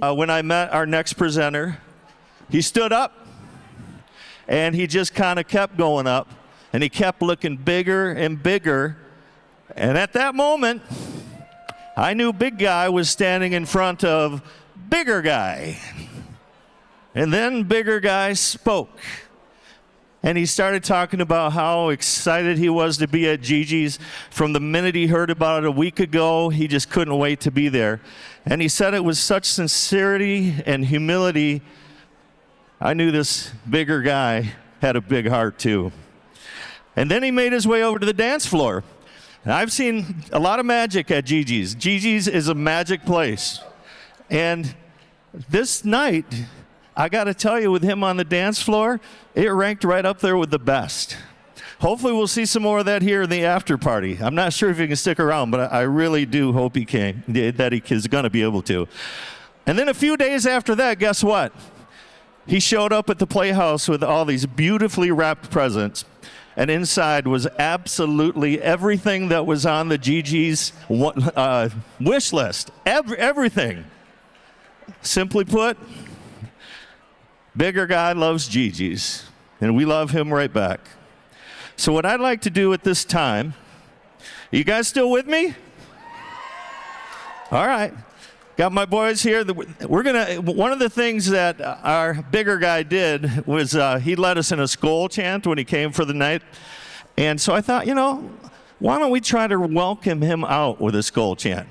When I met our next presenter, he stood up and he just kind of kept going up and he kept looking bigger and bigger. And at that moment, I knew big guy was standing in front of bigger guy. And then bigger guy spoke. And he started talking about how excited he was to be at GiGi's. From the minute he heard about it a week ago, he just couldn't wait to be there. And he said it with such sincerity and humility. I knew this bigger guy had a big heart too. And then he made his way over to the dance floor. And I've seen a lot of magic at GiGi's. GiGi's is a magic place. And this night, I got to tell you, with him on the dance floor, it ranked right up there with the best. Hopefully we'll see some more of that here in the after party. I'm not sure if he can stick around, but I really do hope he can, that he is going to be able to. And then a few days after that, guess what? He showed up at the Playhouse with all these beautifully wrapped presents. And inside was absolutely everything that was on the GiGi's wish list. Everything. Simply put, bigger guy loves GiGi's, and we love him right back. So what I'd like to do at this time, you guys still with me? All right. Got my boys here. One of the things that our bigger guy did was he led us in a skull chant when he came for the night. And so I thought, why don't we try to welcome him out with a skull chant?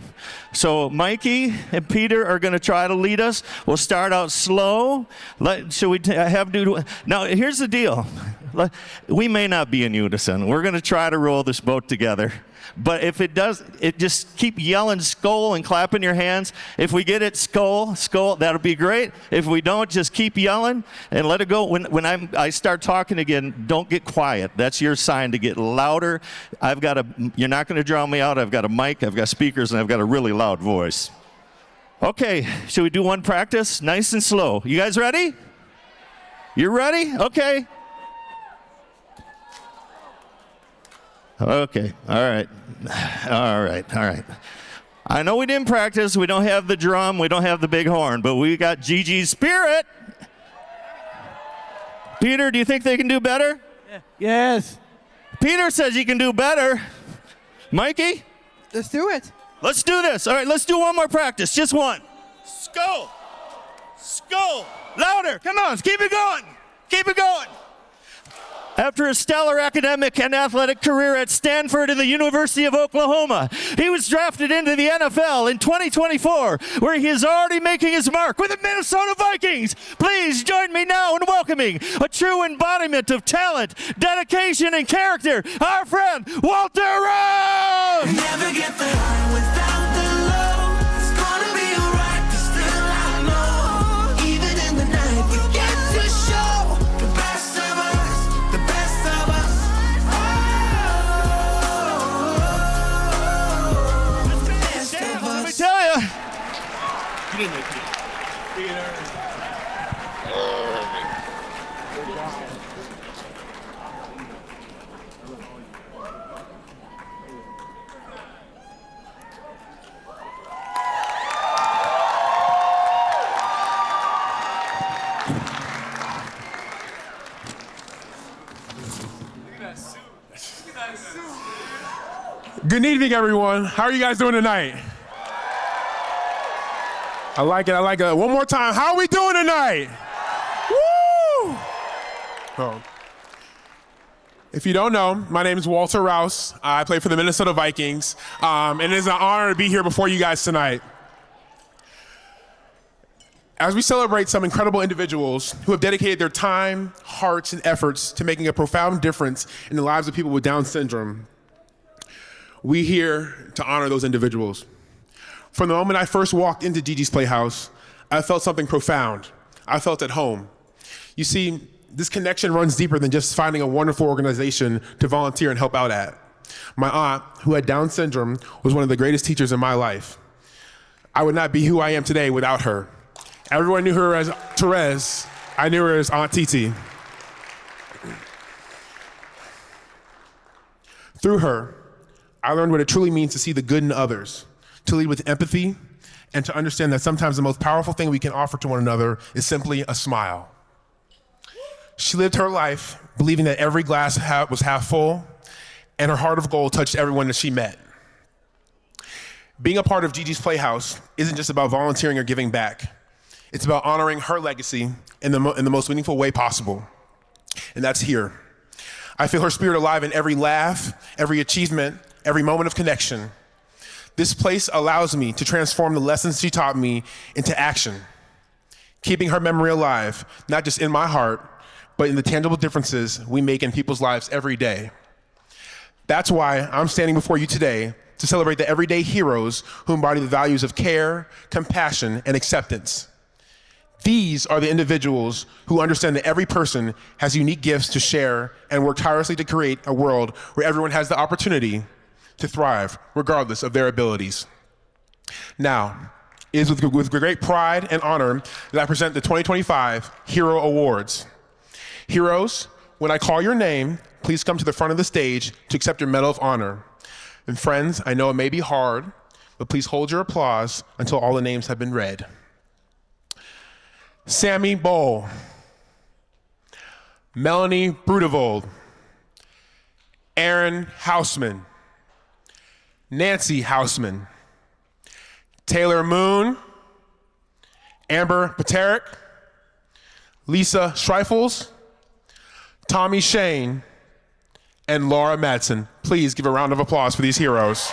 So Mikey and Peter are going to try to lead us. We'll start out slow. Should we have do? Now, here's the deal. We may not be in unison. We're going to try to roll this boat together. But if it does, just keep yelling skull and clapping your hands. If we get it skull, that'll be great. If we don't, just keep yelling and let it go. When I start talking again, don't get quiet. That's your sign to get louder. You're not going to drown me out. I've got a mic, I've got speakers, and I've got a really loud voice. Okay, should we do one practice? Nice and slow. You guys ready? You ready? Okay. Okay, all right. I know we didn't practice, we don't have the drum, we don't have the big horn, but we got GiGi's spirit. Peter, do you think they can do better? Yeah. Yes. Peter says you can do better. Mikey? Let's do it. Let's do this. All right, let's do one more practice, just one. Skull. Louder, come on, keep it going. After a stellar academic and athletic career at Stanford and the University of Oklahoma, he was drafted into the NFL in 2024, where he is already making his mark with the Minnesota Vikings. Please join me now in welcoming a true embodiment of talent, dedication, and character, our friend, Walter Rouse! Never get the high without the low. It's gonna be alright, 'cause still I know. Even in the night, we get to show the best of us, the best of us. Oh, the best of Let me us. tell you. Good evening, everyone. How are you guys doing tonight? I like it. One more time. How are we doing tonight? Woo! Oh. If you don't know, my name is Walter Rouse. I play for the Minnesota Vikings, and it is an honor to be here before you guys tonight. As we celebrate some incredible individuals who have dedicated their time, hearts, and efforts to making a profound difference in the lives of people with Down syndrome, we're here to honor those individuals. From the moment I first walked into GiGi's Playhouse, I felt something profound. I felt at home. You see, this connection runs deeper than just finding a wonderful organization to volunteer and help out at. My aunt, who had Down syndrome, was one of the greatest teachers in my life. I would not be who I am today without her. Everyone knew her as Therese. I knew her as Aunt Titi. Through her, I learned what it truly means to see the good in others, to lead with empathy, and to understand that sometimes the most powerful thing we can offer to one another is simply a smile. She lived her life believing that every glass was half full, and her heart of gold touched everyone that she met. Being a part of GiGi's Playhouse isn't just about volunteering or giving back. It's about honoring her legacy in the most meaningful way possible, and that's here. I feel her spirit alive in every laugh, every achievement, every moment of connection. This place allows me to transform the lessons she taught me into action, keeping her memory alive, not just in my heart, but in the tangible differences we make in people's lives every day. That's why I'm standing before you today to celebrate the everyday heroes who embody the values of care, compassion, and acceptance. These are the individuals who understand that every person has unique gifts to share and work tirelessly to create a world where everyone has the opportunity to thrive, regardless of their abilities. Now, it is with great pride and honor that I present the 2025 Hero Awards. Heroes, when I call your name, please come to the front of the stage to accept your Medal of Honor. And friends, I know it may be hard, but please hold your applause until all the names have been read. Sammy Bowl, Melanie Brudevold, Aaron Hausman, Nancy Hausman, Taylor Moon, Amber Paterick, Lisa Schreifels, Tommy Shane, and Laura Madsen. Please give a round of applause for these heroes.